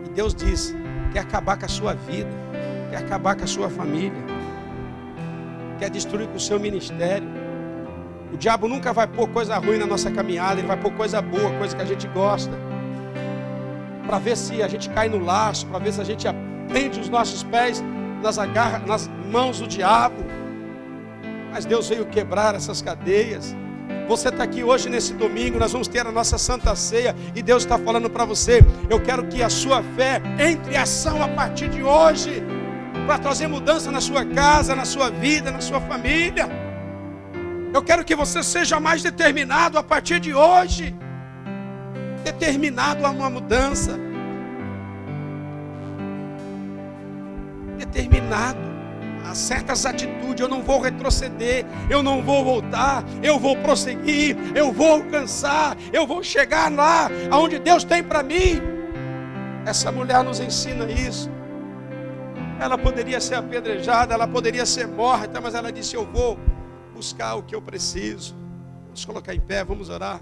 S1: E Deus diz: quer acabar com a sua vida, quer acabar com a sua família, quer destruir com o seu ministério. O diabo nunca vai pôr coisa ruim na nossa caminhada, ele vai pôr coisa boa, coisa que a gente gosta, para ver se a gente cai no laço, para ver se a gente prende os nossos pés nas mãos do diabo. Mas Deus veio quebrar essas cadeias. Você está aqui hoje nesse domingo, nós vamos ter a nossa Santa Ceia, e Deus está falando para você: eu quero que a sua fé entre em ação a partir de hoje, para trazer mudança na sua casa, na sua vida, na sua família. Eu quero que você seja mais determinado a partir de hoje, determinado a uma mudança, determinado a certas atitudes. Eu não vou retroceder, eu não vou voltar, eu vou prosseguir, eu vou alcançar, eu vou chegar lá aonde Deus tem para mim. Essa mulher nos ensina isso. Ela poderia ser apedrejada, ela poderia ser morta, mas ela disse: eu vou buscar o que eu preciso. Vamos colocar em pé, vamos orar.